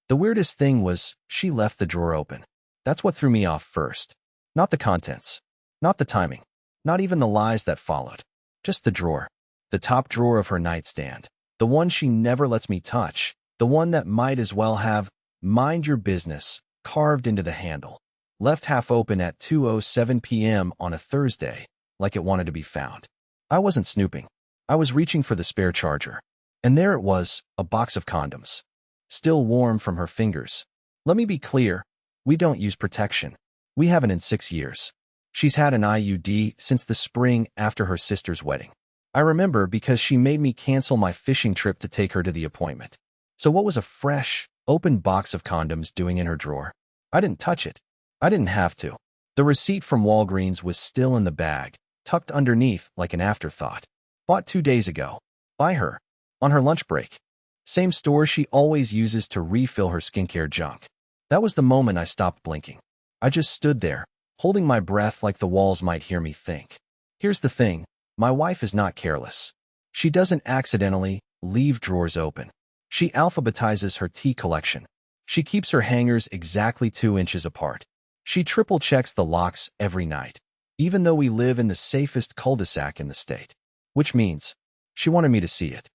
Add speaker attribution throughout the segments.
Speaker 1: The weirdest thing was she left the drawer open. That's what threw me off first. Not the contents. Not the timing. Not even the lies that followed. Just the drawer. The top drawer of her nightstand. The one she never lets me touch. The one that might as well have "Mind Your Business" carved into the handle. Left half open at 2:07 p.m. on a Thursday, like it wanted to be found. I wasn't snooping. I was reaching for the spare charger. And there it was, a box of condoms. Still warm from her fingers. Let me be clear, we don't use protection. We haven't in 6 years. She's had an IUD since the spring after her sister's wedding. I remember because she made me cancel my fishing trip to take her to the appointment. So what was a fresh, open box of condoms doing in her drawer? I didn't touch it. I didn't have to. The receipt from Walgreens was still in the bag, tucked underneath like an afterthought. Bought 2 days ago. By her. On her lunch break. Same store she always uses to refill her skincare junk. That was the moment I stopped blinking. I just stood there, holding my breath like the walls might hear me think. Here's the thing, my wife is not careless. She doesn't accidentally leave drawers open. She alphabetizes her tea collection. She keeps her hangers exactly 2 inches apart. She triple checks the locks every night, even though we live in the safest cul-de-sac in the state. Which means, she wanted me to see it.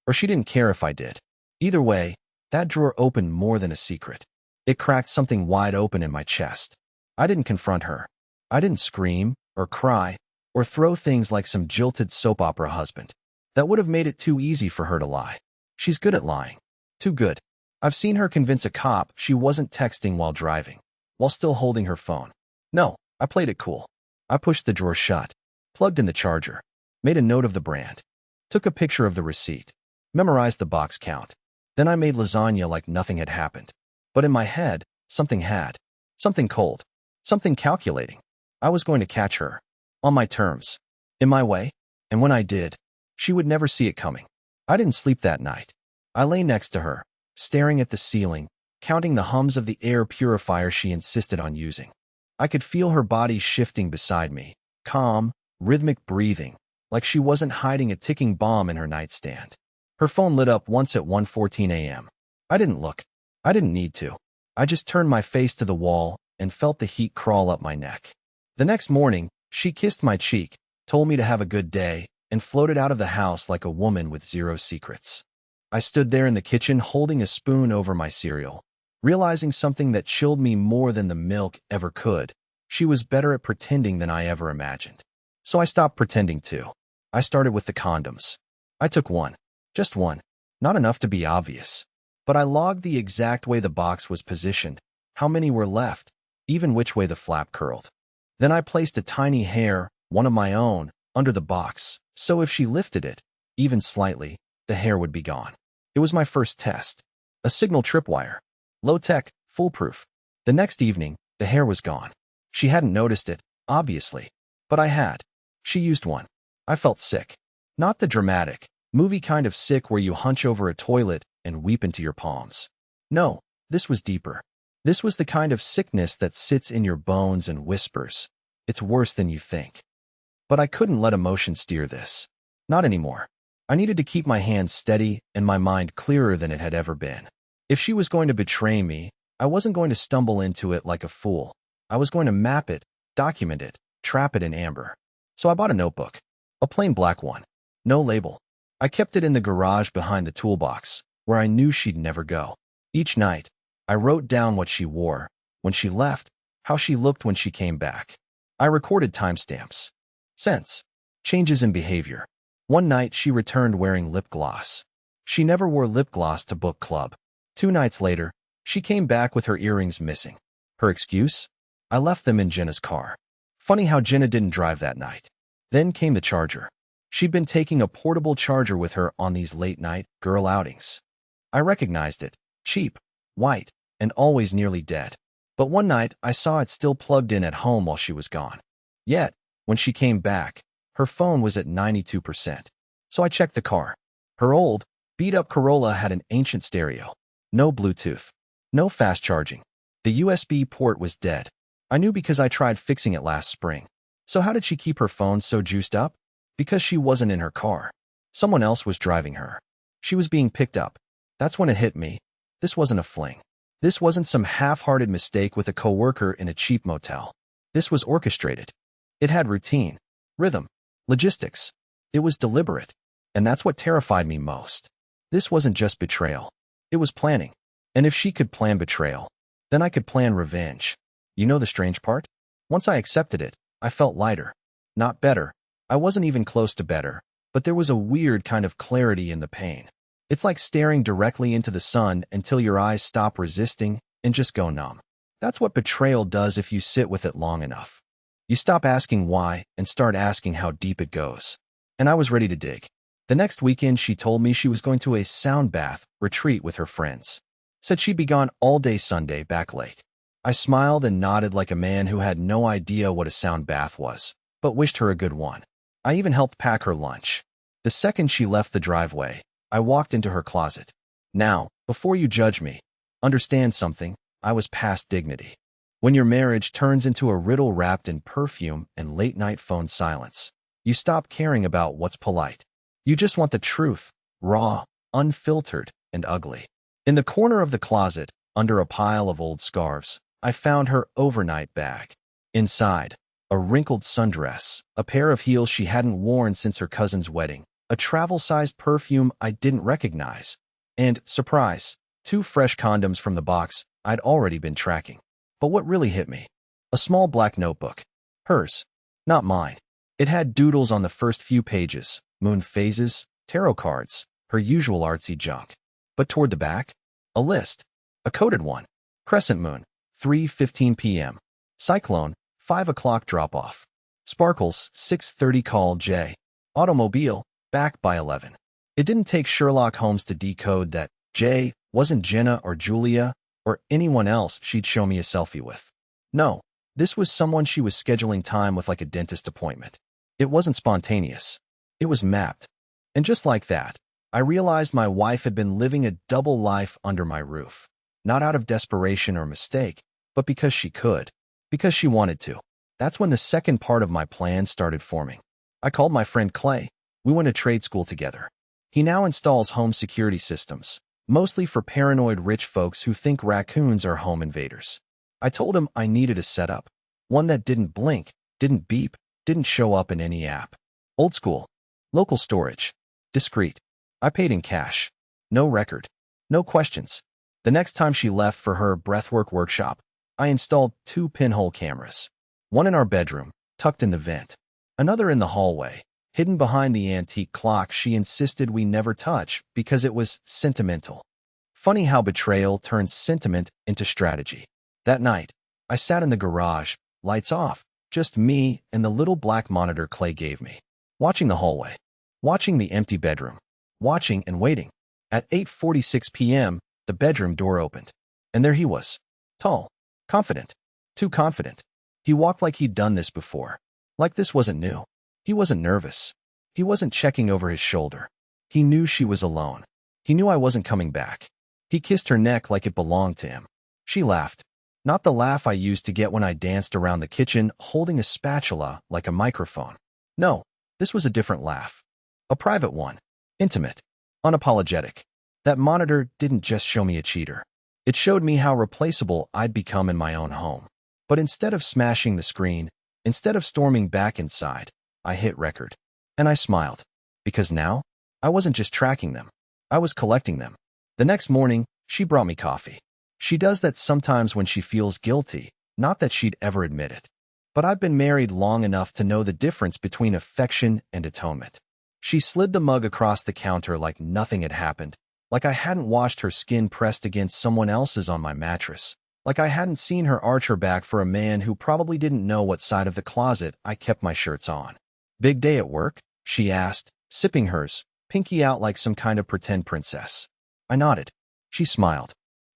Speaker 1: Or she didn't care if I did. Either way, that drawer opened more than a secret. It cracked something wide open in my chest. I didn't confront her. I didn't scream, or cry, or throw things like some jilted soap opera husband. That would have made it too easy for her to lie. She's good at lying. Too good. I've seen her convince a cop she wasn't texting while driving, while still holding her phone. No, I played it cool. I pushed the drawer shut, plugged in the charger, made a note of the brand, took a picture of the receipt, memorized the box count. Then I made lasagna like nothing had happened. But in my head, something had. Something cold. Something calculating. I was going to catch her. On my terms. In my way. And when I did, she would never see it coming. I didn't sleep that night. I lay next to her, staring at the ceiling, counting the hums of the air purifier she insisted on using. I could feel her body shifting beside me, calm, rhythmic breathing, like she wasn't hiding a ticking bomb in her nightstand. Her phone lit up once at 1:14 a.m. I didn't look. I didn't need to. I just turned my face to the wall and felt the heat crawl up my neck. The next morning, she kissed my cheek, told me to have a good day, and floated out of the house like a woman with 0 secrets. I stood there in the kitchen holding a spoon over my cereal, realizing something that chilled me more than the milk ever could. She was better at pretending than I ever imagined. So I stopped pretending too. I started with the condoms. I took one. Just one. Not enough to be obvious. But I logged the exact way the box was positioned, how many were left, even which way the flap curled. Then I placed a tiny hair, one of my own, under the box, so if she lifted it, even slightly, the hair would be gone. It was my first test. A signal tripwire. Low-tech, foolproof. The next evening, the hair was gone. She hadn't noticed it, obviously. But I had. She used one. I felt sick. Not the dramatic, movie kind of sick where you hunch over a toilet and weep into your palms. No, this was deeper. This was the kind of sickness that sits in your bones and whispers, "It's worse than you think." But I couldn't let emotion steer this. Not anymore. I needed to keep my hands steady and my mind clearer than it had ever been. If she was going to betray me, I wasn't going to stumble into it like a fool. I was going to map it, document it, trap it in amber. So I bought a notebook. A plain black one. No label. I kept it in the garage behind the toolbox, where I knew she'd never go. Each night, I wrote down what she wore, when she left, how she looked when she came back. I recorded timestamps. Sense. Changes in behavior. One night she returned wearing lip gloss. She never wore lip gloss to book club. 2 nights later, she came back with her earrings missing. Her excuse? I left them in Jenna's car. Funny how Jenna didn't drive that night. Then came the charger. She'd been taking a portable charger with her on these late-night girl outings. I recognized it. Cheap, white, and always nearly dead. But one night, I saw it still plugged in at home while she was gone. Yet, when she came back, her phone was at 92%. So I checked the car. Her old, beat-up Corolla had an ancient stereo. No Bluetooth. No fast charging. The USB port was dead. I knew because I tried fixing it last spring. So how did she keep her phone so juiced up? Because she wasn't in her car. Someone else was driving her. She was being picked up. That's when it hit me. This wasn't a fling. This wasn't some half-hearted mistake with a coworker in a cheap motel. This was orchestrated. It had routine, rhythm, logistics. It was deliberate. And that's what terrified me most. This wasn't just betrayal. It was planning. And if she could plan betrayal, then I could plan revenge. You know the strange part? Once I accepted it, I felt lighter. Not better. I wasn't even close to better. But there was a weird kind of clarity in the pain. It's like staring directly into the sun until your eyes stop resisting and just go numb. That's what betrayal does if you sit with it long enough. You stop asking why and start asking how deep it goes. And I was ready to dig. The next weekend, she told me she was going to a sound bath retreat with her friends. Said she'd be gone all day Sunday, back late. I smiled and nodded like a man who had no idea what a sound bath was, but wished her a good one. I even helped pack her lunch. The second she left the driveway, I walked into her closet. Now, before you judge me, understand something, I was past dignity. When your marriage turns into a riddle wrapped in perfume and late-night phone silence, you stop caring about what's polite. You just want the truth, raw, unfiltered, and ugly. In the corner of the closet, under a pile of old scarves, I found her overnight bag. Inside, a wrinkled sundress, a pair of heels she hadn't worn since her cousin's wedding, a travel-sized perfume I didn't recognize, and, surprise, 2 fresh condoms from the box I'd already been tracking. But what really hit me? A small black notebook. Hers, not mine. It had doodles on the first few pages, moon phases, tarot cards, her usual artsy junk. But toward the back, a list. A coded one. Crescent moon, 3:15 p.m. Cyclone, 5 o'clock drop-off. Sparkles, 6:30 call J. Automobile, back by 11. It didn't take Sherlock Holmes to decode that J wasn't Jenna or Julia or anyone else she'd show me a selfie with. No, this was someone she was scheduling time with like a dentist appointment. It wasn't spontaneous. It was mapped. And just like that, I realized my wife had been living a double life under my roof. Not out of desperation or mistake, but because she could. Because she wanted to. That's when the second part of my plan started forming. I called my friend Clay. We went to trade school together. He now installs home security systems, mostly for paranoid rich folks who think raccoons are home invaders. I told him I needed a setup. One that didn't blink, didn't beep, didn't show up in any app. Old school. Local storage. Discreet. I paid in cash. No record. No questions. The next time she left for her breathwork workshop, I installed 2 pinhole cameras. One in our bedroom, tucked in the vent. Another in the hallway, hidden behind the antique clock she insisted we never touch because it was sentimental. Funny how betrayal turns sentiment into strategy. That night, I sat in the garage, lights off, just me and the little black monitor Clay gave me. Watching the hallway. Watching the empty bedroom. Watching and waiting. At 8:46 p.m., the bedroom door opened. And there he was. Tall. Confident. Too confident. He walked like he'd done this before. Like this wasn't new. He wasn't nervous. He wasn't checking over his shoulder. He knew she was alone. He knew I wasn't coming back. He kissed her neck like it belonged to him. She laughed. Not the laugh I used to get when I danced around the kitchen holding a spatula like a microphone. No, this was a different laugh. A private one. Intimate. Unapologetic. That monitor didn't just show me a cheater. It showed me how replaceable I'd become in my own home. But instead of smashing the screen, instead of storming back inside, I hit record. And I smiled. Because now, I wasn't just tracking them. I was collecting them. The next morning, she brought me coffee. She does that sometimes when she feels guilty, not that she'd ever admit it. But I've been married long enough to know the difference between affection and atonement. She slid the mug across the counter like nothing had happened, like I hadn't watched her skin pressed against someone else's on my mattress, like I hadn't seen her arch her back for a man who probably didn't know what side of the closet I kept my shirts on. Big day at work? She asked, sipping hers, pinky out like some kind of pretend princess. I nodded. She smiled.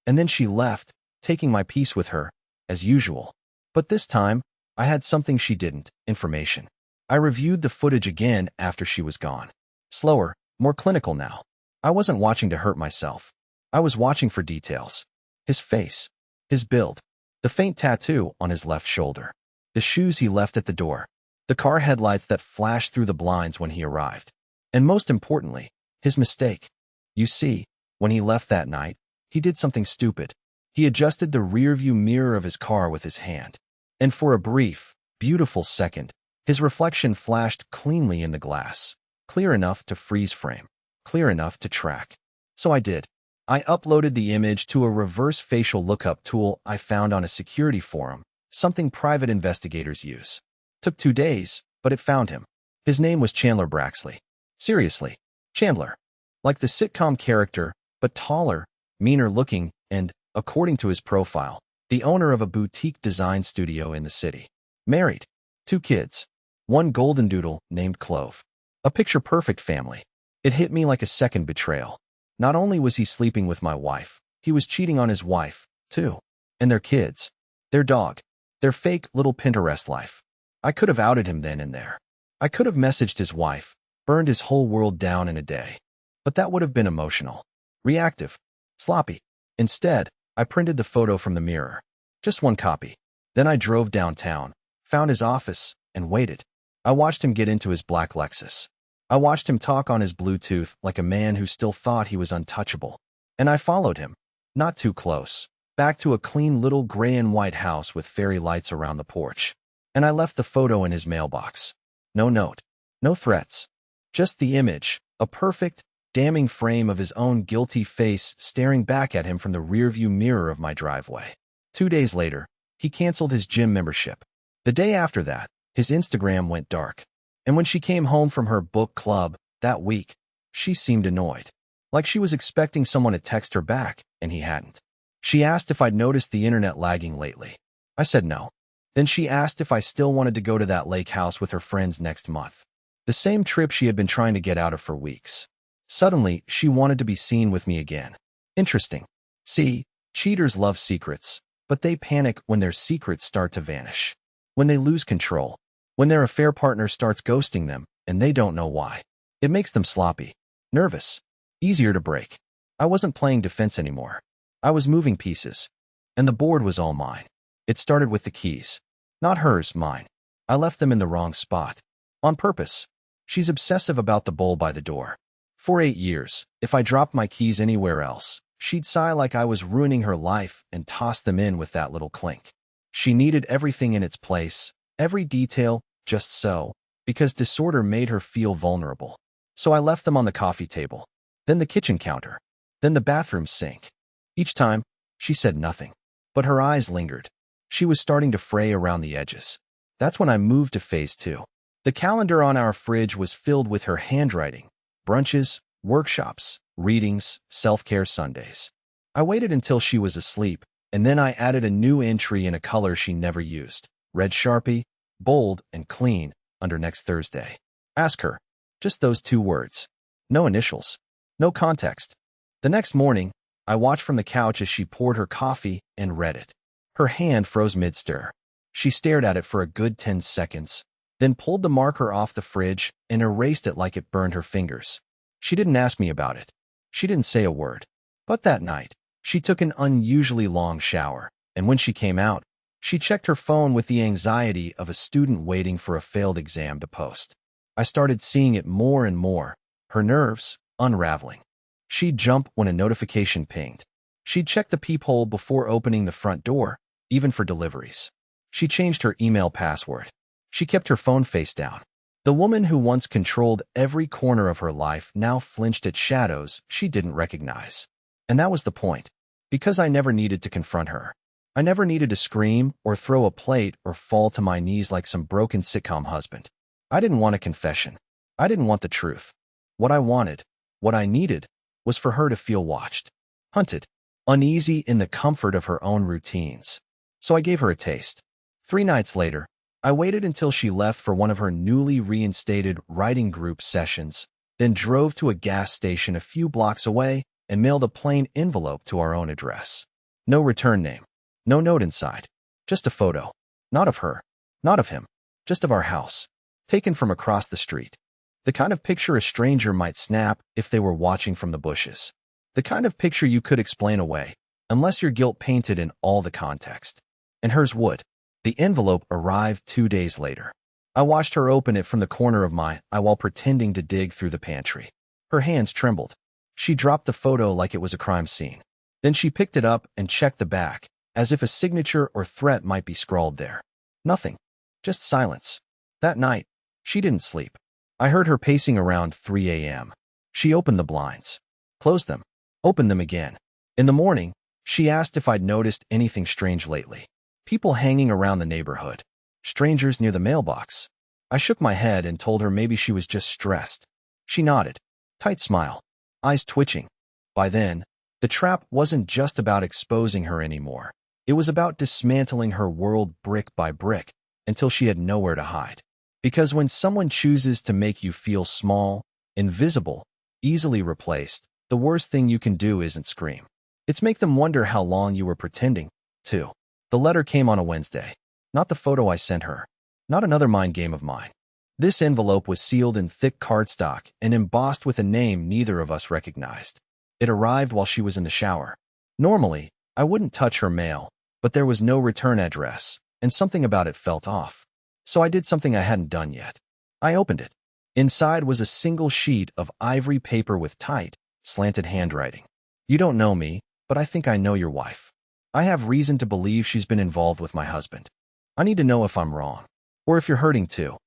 Speaker 1: And then she left, taking my piece with her, as usual. But this time, I had something she didn't, information. I reviewed the footage again after she was gone. Slower, more clinical now. I wasn't watching to hurt myself. I was watching for details. His face. His build. The faint tattoo on his left shoulder. The shoes he left at the door. The car headlights that flashed through the blinds when he arrived. And most importantly, his mistake. You see, when he left that night, he did something stupid. He adjusted the rearview mirror of his car with his hand. And for a brief, beautiful second, his reflection flashed cleanly in the glass, clear enough to freeze frame, clear enough to track. So I did. I uploaded the image to a reverse facial lookup tool I found on a security forum, something private investigators use. Took 2 days, but it found him. His name was Chandler Braxley. Seriously, Chandler. Like the sitcom character, but taller, meaner looking, and, according to his profile, the owner of a boutique design studio in the city. Married. 2 kids. 1 golden doodle named Clove. A picture-perfect family. It hit me like a second betrayal. Not only was he sleeping with my wife, he was cheating on his wife, too. And their kids. Their dog. Their fake little Pinterest life. I could have outed him then and there. I could have messaged his wife, burned his whole world down in a day. But that would have been emotional. Reactive. Sloppy. Instead, I printed the photo from the mirror. Just 1 copy. Then I drove downtown, found his office, and waited. I watched him get into his black Lexus. I watched him talk on his Bluetooth like a man who still thought he was untouchable. And I followed him. Not too close. Back to a clean little gray and white house with fairy lights around the porch. And I left the photo in his mailbox. No note. No threats. Just the image, a perfect, damning frame of his own guilty face staring back at him from the rearview mirror of my driveway. 2 days later, he canceled his gym membership. The day after that, his Instagram went dark. And when she came home from her book club that week, she seemed annoyed. Like she was expecting someone to text her back, and he hadn't. She asked if I'd noticed the internet lagging lately. I said no. Then she asked if I still wanted to go to that lake house with her friends next month. The same trip she had been trying to get out of for weeks. Suddenly, she wanted to be seen with me again. Interesting. See, cheaters love secrets, but they panic when their secrets start to vanish. When they lose control. When their affair partner starts ghosting them, and they don't know why. It makes them sloppy. Nervous. Easier to break. I wasn't playing defense anymore. I was moving pieces. And the board was all mine. It started with the keys. Not hers, mine. I left them in the wrong spot. On purpose. She's obsessive about the bowl by the door. For 8 years, if I dropped my keys anywhere else, she'd sigh like I was ruining her life and toss them in with that little clink. She needed everything in its place, every detail, just so, because disorder made her feel vulnerable. So I left them on the coffee table, then the kitchen counter, then the bathroom sink. Each time, she said nothing, but her eyes lingered. She was starting to fray around the edges. That's when I moved to phase 2. The calendar on our fridge was filled with her handwriting, brunches, workshops, readings, self-care Sundays. I waited until she was asleep, and then I added a new entry in a color she never used. Red Sharpie, bold and clean, under next Thursday. Ask her. Just those 2 words. No initials. No context. The next morning, I watched from the couch as she poured her coffee and read it. Her hand froze mid-stir. She stared at it for a good 10 seconds, then pulled the marker off the fridge and erased it like it burned her fingers. She didn't ask me about it. She didn't say a word. But that night, she took an unusually long shower, and when she came out, she checked her phone with the anxiety of a student waiting for a failed exam to post. I started seeing it more and more, her nerves unraveling. She'd jump when a notification pinged. She'd check the peephole before opening the front door, even for deliveries. She changed her email password. She kept her phone face down. The woman who once controlled every corner of her life now flinched at shadows she didn't recognize. And that was the point. Because I never needed to confront her. I never needed to scream or throw a plate or fall to my knees like some broken sitcom husband. I didn't want a confession. I didn't want the truth. What I wanted, what I needed, was for her to feel watched, hunted, uneasy in the comfort of her own routines. So I gave her a taste. 3 nights later, I waited until she left for one of her newly reinstated writing group sessions, then drove to a gas station a few blocks away and mailed a plain envelope to our own address. No return name. No note inside. Just a photo. Not of her. Not of him. Just of our house. Taken from across the street. The kind of picture a stranger might snap if they were watching from the bushes. The kind of picture you could explain away, unless your guilt painted in all the context. And hers would. The envelope arrived 2 days later. I watched her open it from the corner of my eye while pretending to dig through the pantry. Her hands trembled. She dropped the photo like it was a crime scene. Then she picked it up and checked the back, as if a signature or threat might be scrawled there. Nothing. Just silence. That night, she didn't sleep. I heard her pacing around 3 a.m. She opened the blinds, closed them, opened them again. In the morning, she asked if I'd noticed anything strange lately. People hanging around the neighborhood. Strangers near the mailbox. I shook my head and told her maybe she was just stressed. She nodded. Tight smile. Eyes twitching. By then, the trap wasn't just about exposing her anymore. It was about dismantling her world brick by brick until she had nowhere to hide. Because when someone chooses to make you feel small, invisible, easily replaced, the worst thing you can do isn't scream. It's make them wonder how long you were pretending, too. The letter came on a Wednesday. Not the photo I sent her. Not another mind game of mine. This envelope was sealed in thick cardstock and embossed with a name neither of us recognized. It arrived while she was in the shower. Normally, I wouldn't touch her mail, but there was no return address, and something about it felt off. So I did something I hadn't done yet. I opened it. Inside was a single sheet of ivory paper with tight, slanted handwriting. You don't know me, but I think I know your wife. I have reason to believe she's been involved with my husband. I need to know if I'm wrong, or if you're hurting too.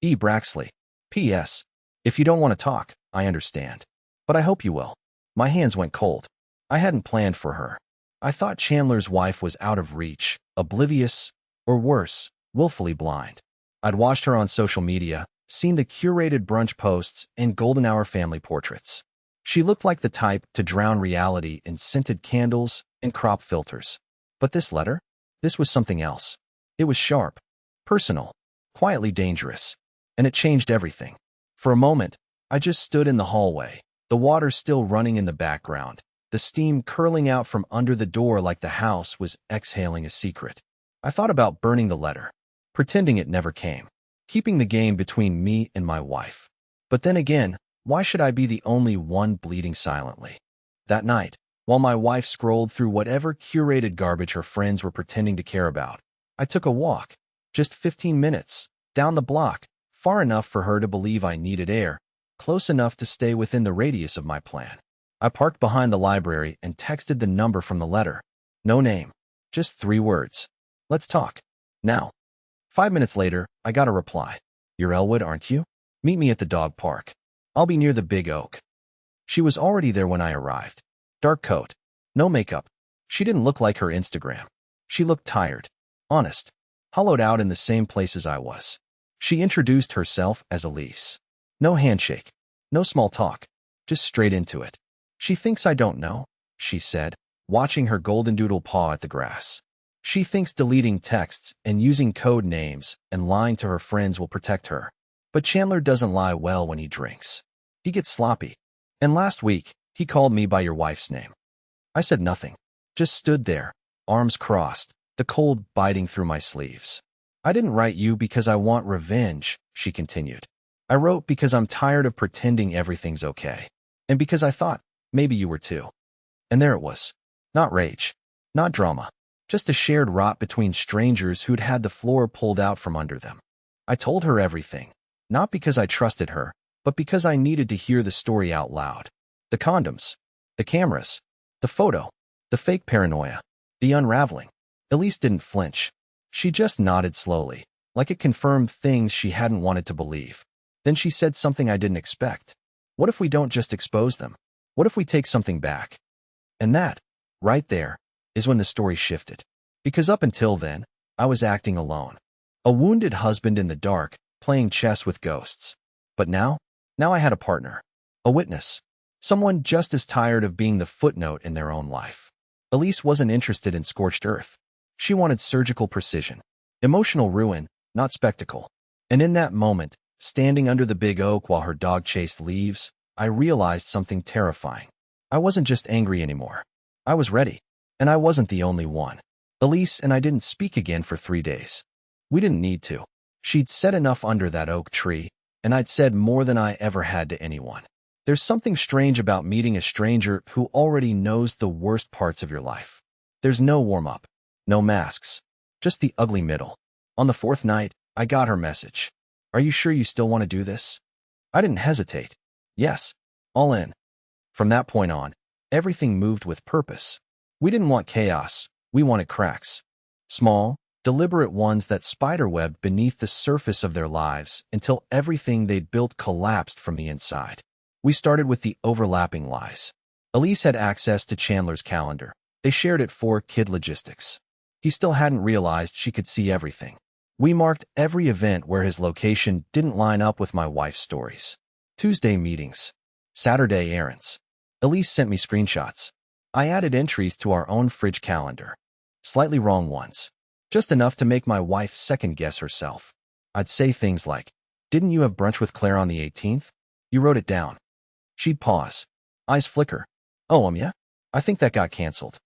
Speaker 1: E. Braxley. P.S. If you don't want to talk, I understand. But I hope you will. My hands went cold. I hadn't planned for her. I thought Chandler's wife was out of reach, oblivious, or worse, willfully blind. I'd watched her on social media, seen the curated brunch posts and golden hour family portraits. She looked like the type to drown reality in scented candles and crop filters. But this letter? This was something else. It was sharp, personal, quietly dangerous, and it changed everything. For a moment, I just stood in the hallway, the water still running in the background, the steam curling out from under the door like the house was exhaling a secret. I thought about burning the letter, pretending it never came, keeping the game between me and my wife. But then again, why should I be the only one bleeding silently? That night, while my wife scrolled through whatever curated garbage her friends were pretending to care about, I took a walk, just 15 minutes, down the block, far enough for her to believe I needed air, close enough to stay within the radius of my plan. I parked behind the library and texted the number from the letter. No name, just 3 words. Let's talk. Now. 5 minutes later, I got a reply. You're Elwood, aren't you? Meet me at the dog park. I'll be near the big oak. She was already there when I arrived. Dark coat. No makeup. She didn't look like her Instagram. She looked tired. Honest. Hollowed out in the same place as I was. She introduced herself as Elise. No handshake. No small talk. Just straight into it. She thinks I don't know, she said, watching her golden doodle paw at the grass. She thinks deleting texts and using code names and lying to her friends will protect her. But Chandler doesn't lie well when he drinks. He gets sloppy. And last week, he called me by your wife's name. I said nothing. Just stood there, arms crossed, the cold biting through my sleeves. I didn't write you because I want revenge, she continued. I wrote because I'm tired of pretending everything's okay. And because I thought, maybe you were too. And there it was. Not rage. Not drama. Just a shared rot between strangers who'd had the floor pulled out from under them. I told her everything. Not because I trusted her, but because I needed to hear the story out loud. The condoms. The cameras. The photo. The fake paranoia. The unraveling. Elise didn't flinch. She just nodded slowly, like it confirmed things she hadn't wanted to believe. Then she said something I didn't expect. What if we don't just expose them? What if we take something back? And that, right there, is when the story shifted. Because up until then, I was acting alone. A wounded husband in the dark, playing chess with ghosts. But now I had a partner. A witness. Someone just as tired of being the footnote in their own life. Elise wasn't interested in scorched earth. She wanted surgical precision. Emotional ruin, not spectacle. And in that moment, standing under the big oak while her dog chased leaves, I realized something terrifying. I wasn't just angry anymore. I was ready. And I wasn't the only one. Elise and I didn't speak again for 3 days. We didn't need to. She'd said enough under that oak tree, and I'd said more than I ever had to anyone. There's something strange about meeting a stranger who already knows the worst parts of your life. There's no warm-up, no masks, just the ugly middle. On the 4th night, I got her message. Are you sure you still want to do this? I didn't hesitate. Yes, all in. From that point on, everything moved with purpose. We didn't want chaos. We wanted cracks. Small, deliberate ones that spiderwebbed beneath the surface of their lives until everything they'd built collapsed from the inside. We started with the overlapping lies. Elise had access to Chandler's calendar. They shared it for kid logistics. He still hadn't realized she could see everything. We marked every event where his location didn't line up with my wife's stories. Tuesday meetings. Saturday errands. Elise sent me screenshots. I added entries to our own fridge calendar. Slightly wrong ones. Just enough to make my wife second-guess herself. I'd say things like, "Didn't you have brunch with Claire on the 18th? You wrote it down." She'd pause. Eyes flicker. "Oh, yeah? I think that got canceled."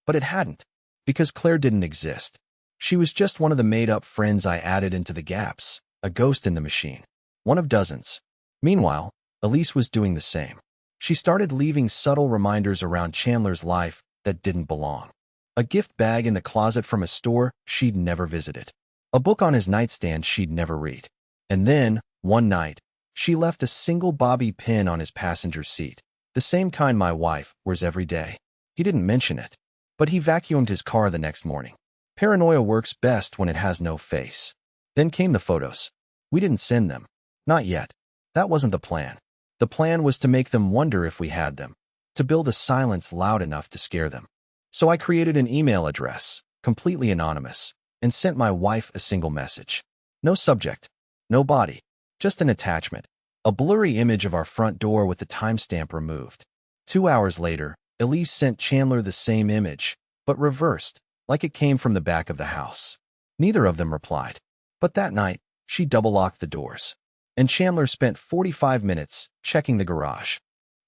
Speaker 1: But it hadn't, because Claire didn't exist. She was just one of the made-up friends I added into the gaps, a ghost in the machine. One of dozens. Meanwhile, Elise was doing the same. She started leaving subtle reminders around Chandler's life that didn't belong. A gift bag in the closet from a store she'd never visited. A book on his nightstand she'd never read. And then, one night, she left a single bobby pin on his passenger seat, the same kind my wife wears every day. He didn't mention it, but he vacuumed his car the next morning. Paranoia works best when it has no face. Then came the photos. We didn't send them. Not yet. That wasn't the plan. The plan was to make them wonder if we had them, to build a silence loud enough to scare them. So I created an email address, completely anonymous, and sent my wife a single message. No subject, no body, just an attachment, a blurry image of our front door with the timestamp removed. 2 hours later, Elise sent Chandler the same image, but reversed, like it came from the back of the house. Neither of them replied. But that night, she double-locked the doors. And Chandler spent 45 minutes checking the garage.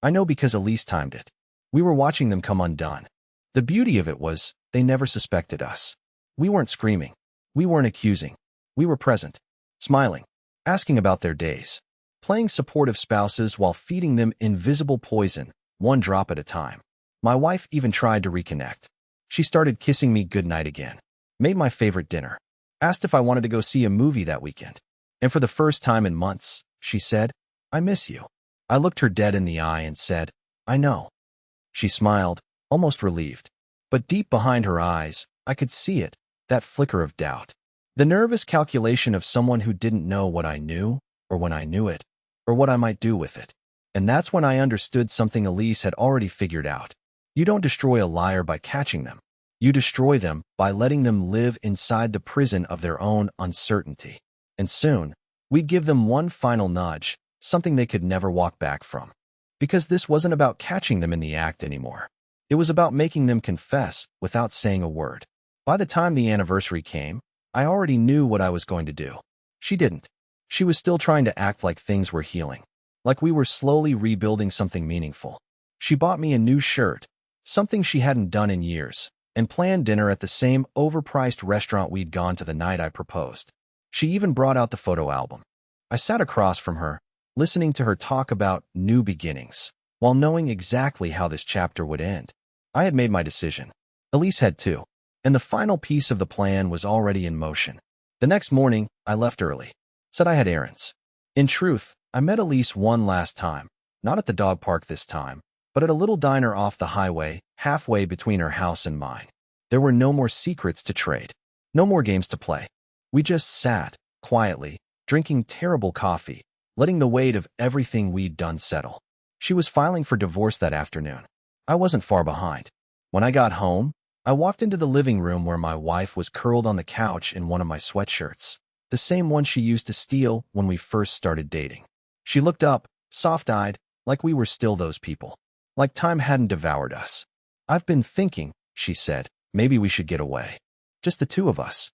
Speaker 1: I know because Elise timed it. We were watching them come undone. The beauty of it was, they never suspected us. We weren't screaming. We weren't accusing. We were present, smiling, asking about their days, playing supportive spouses while feeding them invisible poison, one drop at a time. My wife even tried to reconnect. She started kissing me goodnight again, made my favorite dinner, asked if I wanted to go see a movie that weekend. And for the first time in months, she said, "I miss you." I looked her dead in the eye and said, "I know." She smiled, almost relieved. But deep behind her eyes, I could see it, that flicker of doubt. The nervous calculation of someone who didn't know what I knew, or when I knew it, or what I might do with it. And that's when I understood something Elise had already figured out. You don't destroy a liar by catching them. You destroy them by letting them live inside the prison of their own uncertainty. And soon, we'd give them one final nudge, something they could never walk back from. Because this wasn't about catching them in the act anymore. It was about making them confess without saying a word. By the time the anniversary came, I already knew what I was going to do. She didn't. She was still trying to act like things were healing, like we were slowly rebuilding something meaningful. She bought me a new shirt, something she hadn't done in years, and planned dinner at the same overpriced restaurant we'd gone to the night I proposed. She even brought out the photo album. I sat across from her, listening to her talk about new beginnings, while knowing exactly how this chapter would end. I had made my decision. Elise had too, and the final piece of the plan was already in motion. The next morning, I left early. Said I had errands. In truth, I met Elise one last time, not at the dog park this time, but at a little diner off the highway, halfway between her house and mine. There were no more secrets to trade, no more games to play. We just sat, quietly, drinking terrible coffee, letting the weight of everything we'd done settle. She was filing for divorce that afternoon. I wasn't far behind. When I got home, I walked into the living room where my wife was curled on the couch in one of my sweatshirts, the same one she used to steal when we first started dating. She looked up, soft-eyed, like we were still those people, like time hadn't devoured us. "I've been thinking," she said, "maybe we should get away. Just the two of us."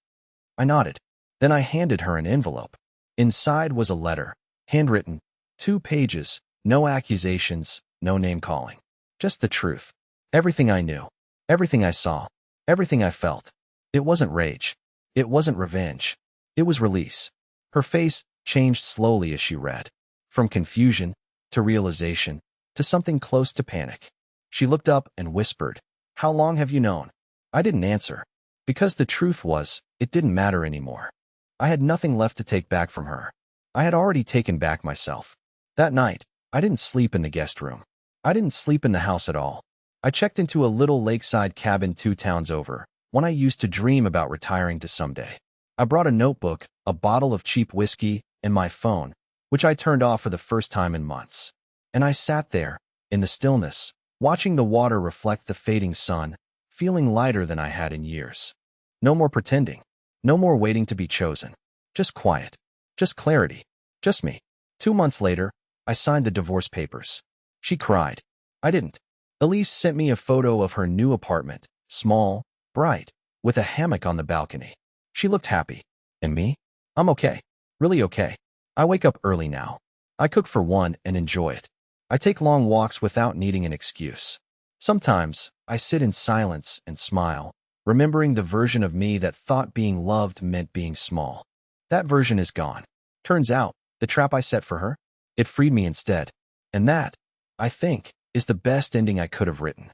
Speaker 1: I nodded. Then I handed her an envelope. Inside was a letter, handwritten, 2 pages, no accusations, no name-calling. Just the truth. Everything I knew. Everything I saw. Everything I felt. It wasn't rage. It wasn't revenge. It was release. Her face changed slowly as she read. From confusion, to realization, to something close to panic. She looked up and whispered, "How long have you known?" I didn't answer. Because the truth was, it didn't matter anymore. I had nothing left to take back from her. I had already taken back myself. That night, I didn't sleep in the guest room. I didn't sleep in the house at all. I checked into a little lakeside cabin 2 towns over, one I used to dream about retiring to someday. I brought a notebook, a bottle of cheap whiskey, and my phone, which I turned off for the first time in months. And I sat there, in the stillness, watching the water reflect the fading sun, feeling lighter than I had in years. No more pretending. No more waiting to be chosen. Just quiet. Just clarity. Just me. 2 months later, I signed the divorce papers. She cried. I didn't. Elise sent me a photo of her new apartment, small, bright, with a hammock on the balcony. She looked happy. And me? I'm okay. Really okay. I wake up early now. I cook for one and enjoy it. I take long walks without needing an excuse. Sometimes, I sit in silence and smile, remembering the version of me that thought being loved meant being small. That version is gone. Turns out, the trap I set for her, it freed me instead. And that, I think, is the best ending I could have written.